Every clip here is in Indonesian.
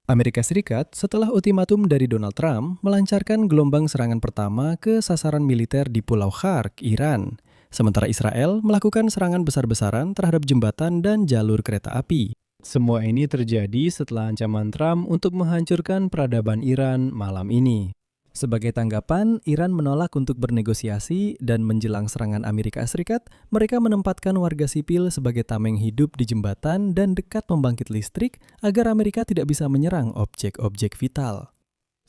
Amerika Serikat setelah ultimatum dari Donald Trump melancarkan gelombang serangan pertama ke sasaran militer di Pulau Khark, Iran. Sementara Israel melakukan serangan besar-besaran terhadap jembatan dan jalur kereta api. Semua ini terjadi setelah ancaman Trump untuk menghancurkan peradaban Iran malam ini. Sebagai tanggapan, Iran menolak untuk bernegosiasi dan menjelang serangan Amerika Serikat, mereka menempatkan warga sipil sebagai tameng hidup di jembatan dan dekat pembangkit listrik agar Amerika tidak bisa menyerang objek-objek vital.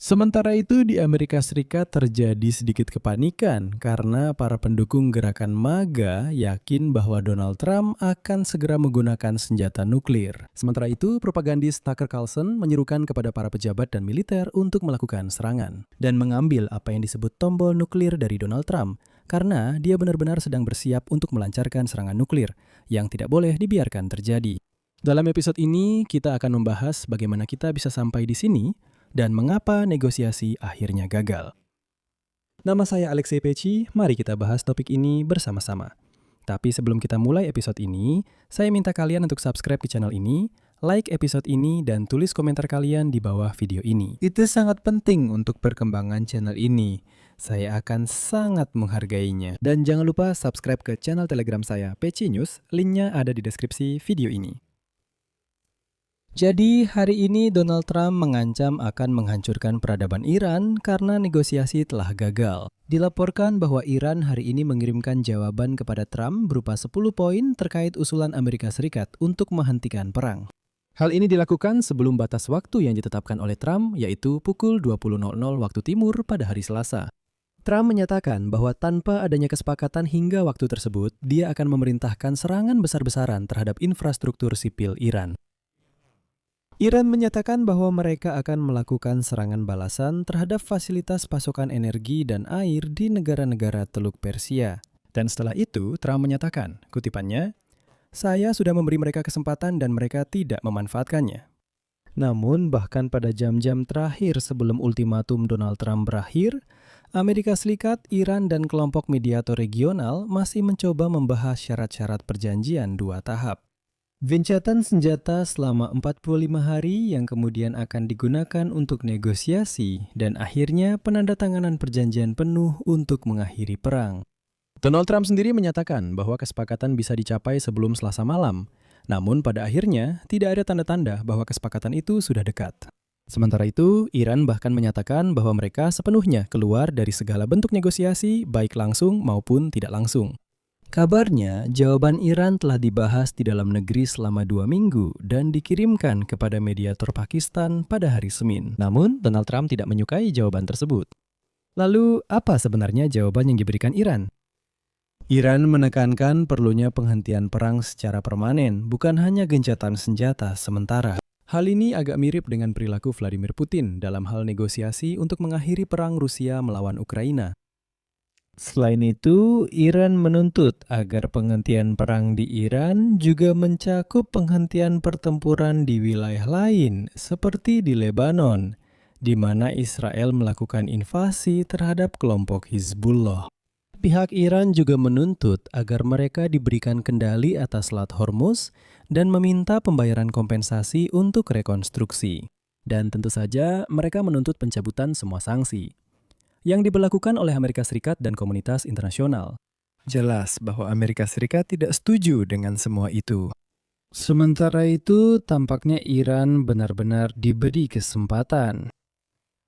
Sementara itu di Amerika Serikat terjadi sedikit kepanikan karena para pendukung gerakan MAGA yakin bahwa Donald Trump akan segera menggunakan senjata nuklir. Sementara itu, propagandis Tucker Carlson menyerukan kepada para pejabat dan militer untuk melakukan serangan dan mengambil apa yang disebut tombol nuklir dari Donald Trump karena dia benar-benar sedang bersiap untuk melancarkan serangan nuklir yang tidak boleh dibiarkan terjadi. Dalam episode ini, kita akan membahas bagaimana kita bisa sampai di sini dan mengapa negosiasi akhirnya gagal. Nama saya Alexei Peci, mari kita bahas topik ini bersama-sama. Tapi sebelum kita mulai episode ini, saya minta kalian untuk subscribe ke channel ini, like episode ini, dan tulis komentar kalian di bawah video ini. Itu sangat penting untuk perkembangan channel ini. Saya akan sangat menghargainya. Dan jangan lupa subscribe ke channel Telegram saya, Peci News, linknya ada di deskripsi video ini. Jadi hari ini Donald Trump mengancam akan menghancurkan peradaban Iran karena negosiasi telah gagal. Dilaporkan bahwa Iran hari ini mengirimkan jawaban kepada Trump berupa 10 poin terkait usulan Amerika Serikat untuk menghentikan perang. Hal ini dilakukan sebelum batas waktu yang ditetapkan oleh Trump, yaitu pukul 20.00 waktu timur pada hari Selasa. Trump menyatakan bahwa tanpa adanya kesepakatan hingga waktu tersebut, dia akan memerintahkan serangan besar-besaran terhadap infrastruktur sipil Iran. Iran menyatakan bahwa mereka akan melakukan serangan balasan terhadap fasilitas pasokan energi dan air di negara-negara Teluk Persia. Dan setelah itu, Trump menyatakan, kutipannya, "Saya sudah memberi mereka kesempatan dan mereka tidak memanfaatkannya." Namun, bahkan pada jam-jam terakhir sebelum ultimatum Donald Trump berakhir, Amerika Serikat, Iran, dan kelompok mediator regional masih mencoba membahas syarat-syarat perjanjian 2 tahap. Gencatan senjata selama 45 hari yang kemudian akan digunakan untuk negosiasi dan akhirnya penandatanganan perjanjian penuh untuk mengakhiri perang. Donald Trump sendiri menyatakan bahwa kesepakatan bisa dicapai sebelum Selasa malam, namun pada akhirnya tidak ada tanda-tanda bahwa kesepakatan itu sudah dekat. Sementara itu, Iran bahkan menyatakan bahwa mereka sepenuhnya keluar dari segala bentuk negosiasi baik langsung maupun tidak langsung. Kabarnya, jawaban Iran telah dibahas di dalam negeri selama 2 minggu dan dikirimkan kepada mediator Pakistan pada hari Senin. Namun, Donald Trump tidak menyukai jawaban tersebut. Lalu, apa sebenarnya jawaban yang diberikan Iran? Iran menekankan perlunya penghentian perang secara permanen, bukan hanya gencatan senjata sementara. Hal ini agak mirip dengan perilaku Vladimir Putin dalam hal negosiasi untuk mengakhiri perang Rusia melawan Ukraina. Selain itu, Iran menuntut agar penghentian perang di Iran juga mencakup penghentian pertempuran di wilayah lain, seperti di Lebanon, di mana Israel melakukan invasi terhadap kelompok Hizbullah. Pihak Iran juga menuntut agar mereka diberikan kendali atas Selat Hormuz dan meminta pembayaran kompensasi untuk rekonstruksi. Dan tentu saja, mereka menuntut pencabutan semua sanksi yang diberlakukan oleh Amerika Serikat dan komunitas internasional. Jelas bahwa Amerika Serikat tidak setuju dengan semua itu. Sementara itu, tampaknya Iran benar-benar diberi kesempatan.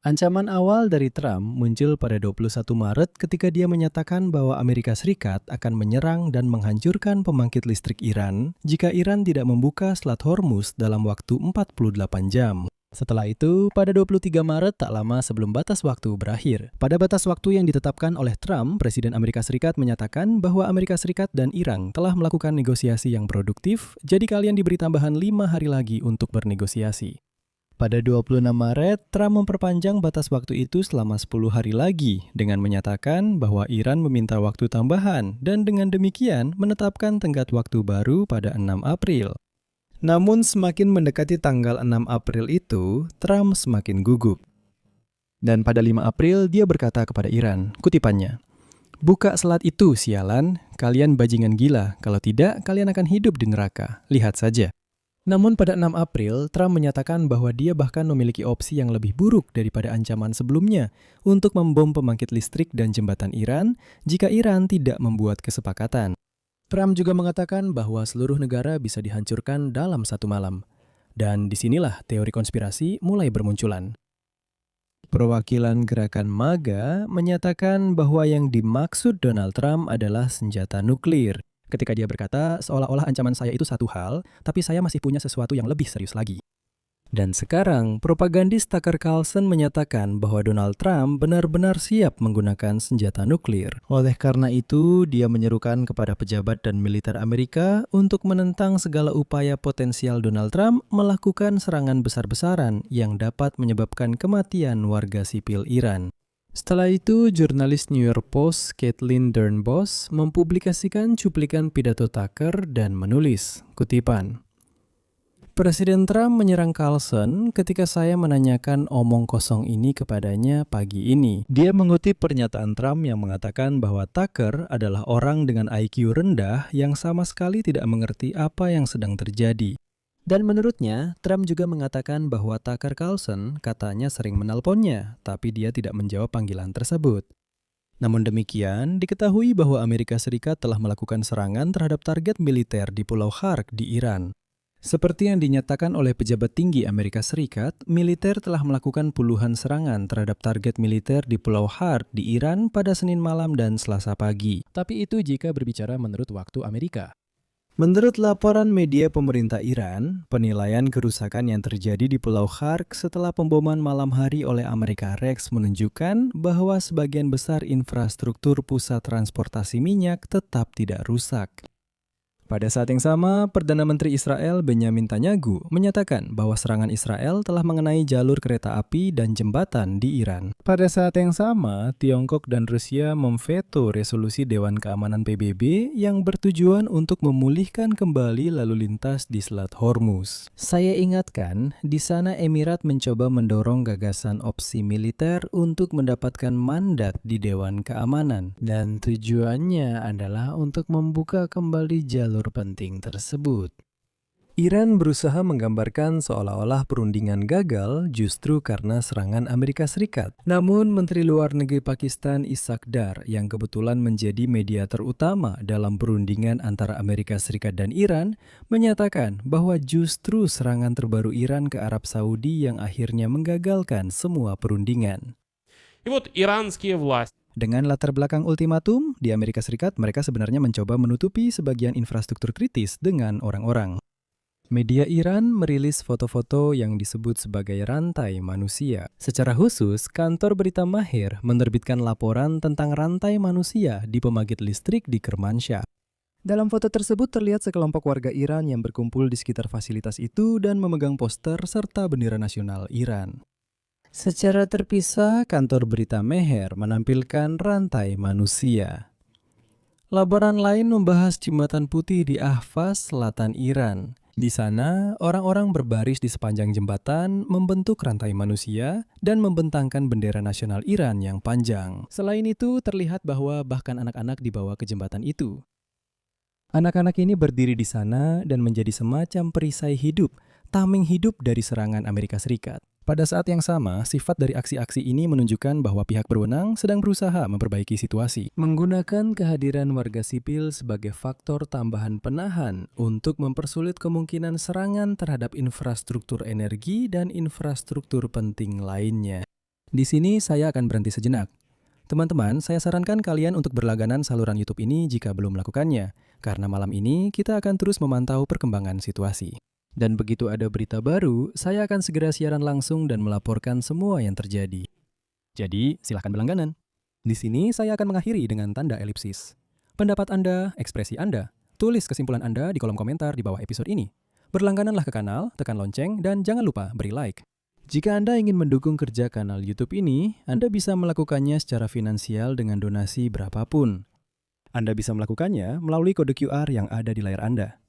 Ancaman awal dari Trump muncul pada 21 Maret ketika dia menyatakan bahwa Amerika Serikat akan menyerang dan menghancurkan pembangkit listrik Iran jika Iran tidak membuka Selat Hormuz dalam waktu 48 jam. Setelah itu, pada 23 Maret tak lama sebelum batas waktu berakhir. Pada batas waktu yang ditetapkan oleh Trump, Presiden Amerika Serikat menyatakan bahwa Amerika Serikat dan Iran telah melakukan negosiasi yang produktif, jadi kalian diberi tambahan 5 hari lagi untuk bernegosiasi. Pada 26 Maret, Trump memperpanjang batas waktu itu selama 10 hari lagi dengan menyatakan bahwa Iran meminta waktu tambahan dan dengan demikian menetapkan tenggat waktu baru pada 6 April. Namun semakin mendekati tanggal 6 April itu, Trump semakin gugup. Dan pada 5 April dia berkata kepada Iran, kutipannya, "Buka selat itu, sialan, kalian bajingan gila, kalau tidak kalian akan hidup di neraka, lihat saja." Namun pada 6 April, Trump menyatakan bahwa dia bahkan memiliki opsi yang lebih buruk daripada ancaman sebelumnya untuk membom pembangkit listrik dan jembatan Iran jika Iran tidak membuat kesepakatan. Trump juga mengatakan bahwa seluruh negara bisa dihancurkan dalam satu malam. Dan disinilah teori konspirasi mulai bermunculan. Perwakilan gerakan MAGA menyatakan bahwa yang dimaksud Donald Trump adalah senjata nuklir. Ketika dia berkata, seolah-olah ancaman saya itu satu hal, tapi saya masih punya sesuatu yang lebih serius lagi. Dan sekarang, propagandis Tucker Carlson menyatakan bahwa Donald Trump benar-benar siap menggunakan senjata nuklir. Oleh karena itu, dia menyerukan kepada pejabat dan militer Amerika untuk menentang segala upaya potensial Donald Trump melakukan serangan besar-besaran yang dapat menyebabkan kematian warga sipil Iran. Setelah itu, jurnalis New York Post, Caitlin Dernbos, mempublikasikan cuplikan pidato Tucker dan menulis, kutipan, Presiden Trump menyerang Carlson ketika saya menanyakan omong kosong ini kepadanya pagi ini. Dia mengutip pernyataan Trump yang mengatakan bahwa Tucker adalah orang dengan IQ rendah yang sama sekali tidak mengerti apa yang sedang terjadi. Dan menurutnya, Trump juga mengatakan bahwa Tucker Carlson katanya sering menelponnya, tapi dia tidak menjawab panggilan tersebut. Namun demikian, diketahui bahwa Amerika Serikat telah melakukan serangan terhadap target militer di Pulau Khark di Iran. Seperti yang dinyatakan oleh pejabat tinggi Amerika Serikat, militer telah melakukan puluhan serangan terhadap target militer di Pulau Khark di Iran pada Senin malam dan Selasa pagi. Tapi itu jika berbicara menurut waktu Amerika. Menurut laporan media pemerintah Iran, penilaian kerusakan yang terjadi di Pulau Khark setelah pemboman malam hari oleh Amerika Rex menunjukkan bahwa sebagian besar infrastruktur pusat transportasi minyak tetap tidak rusak. Pada saat yang sama, Perdana Menteri Israel Benyamin Netanyahu menyatakan bahwa serangan Israel telah mengenai jalur kereta api dan jembatan di Iran. Pada saat yang sama, Tiongkok dan Rusia memveto resolusi Dewan Keamanan PBB yang bertujuan untuk memulihkan kembali lalu lintas di Selat Hormuz. Saya ingatkan, di sana Emirat mencoba mendorong gagasan opsi militer untuk mendapatkan mandat di Dewan Keamanan. Dan tujuannya adalah untuk membuka kembali jalur penting tersebut. Iran berusaha menggambarkan seolah-olah perundingan gagal justru karena serangan Amerika Serikat. Namun, Menteri Luar Negeri Pakistan Ishaq Dar, yang kebetulan menjadi mediator utama dalam perundingan antara Amerika Serikat dan Iran, menyatakan bahwa justru serangan terbaru Iran ke Arab Saudi yang akhirnya menggagalkan semua perundingan. И вот иранские власти Dengan latar belakang ultimatum, di Amerika Serikat mereka sebenarnya mencoba menutupi sebagian infrastruktur kritis dengan orang-orang. Media Iran merilis foto-foto yang disebut sebagai rantai manusia. Secara khusus, kantor berita Mahir menerbitkan laporan tentang rantai manusia di pembangkit listrik di Kermanshah. Dalam foto tersebut terlihat sekelompok warga Iran yang berkumpul di sekitar fasilitas itu dan memegang poster serta bendera nasional Iran. Secara terpisah, kantor berita Meher menampilkan rantai manusia. Laporan lain membahas jembatan putih di Ahvaz, selatan Iran. Di sana, orang-orang berbaris di sepanjang jembatan, membentuk rantai manusia, dan membentangkan bendera nasional Iran yang panjang. Selain itu, terlihat bahwa bahkan anak-anak dibawa ke jembatan itu. Anak-anak ini berdiri di sana dan menjadi semacam perisai hidup, tameng hidup dari serangan Amerika Serikat. Pada saat yang sama, sifat dari aksi-aksi ini menunjukkan bahwa pihak berwenang sedang berusaha memperbaiki situasi. Menggunakan kehadiran warga sipil sebagai faktor tambahan penahan untuk mempersulit kemungkinan serangan terhadap infrastruktur energi dan infrastruktur penting lainnya. Di sini saya akan berhenti sejenak. Teman-teman, saya sarankan kalian untuk berlangganan saluran YouTube ini jika belum melakukannya, karena malam ini kita akan terus memantau perkembangan situasi. Dan begitu ada berita baru, saya akan segera siaran langsung dan melaporkan semua yang terjadi. Jadi, silahkan berlangganan. Di sini saya akan mengakhiri dengan tanda elipsis. Pendapat Anda, ekspresi Anda. Tulis kesimpulan Anda di kolom komentar di bawah episode ini. Berlanggananlah ke kanal, tekan lonceng, dan jangan lupa beri like. Jika Anda ingin mendukung kerja kanal YouTube ini, Anda bisa melakukannya secara finansial dengan donasi berapapun. Anda bisa melakukannya melalui kode QR yang ada di layar Anda.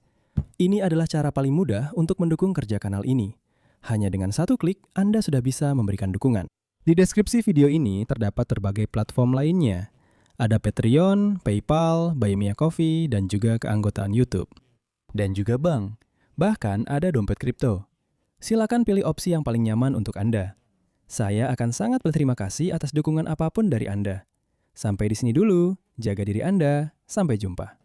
Ini adalah cara paling mudah untuk mendukung kerja kanal ini. Hanya dengan satu klik, Anda sudah bisa memberikan dukungan. Di deskripsi video ini terdapat berbagai platform lainnya. Ada Patreon, PayPal, Buy Me a Coffee, dan juga keanggotaan YouTube. Dan juga bank. Bahkan ada dompet kripto. Silakan pilih opsi yang paling nyaman untuk Anda. Saya akan sangat berterima kasih atas dukungan apapun dari Anda. Sampai di sini dulu, jaga diri Anda, sampai jumpa.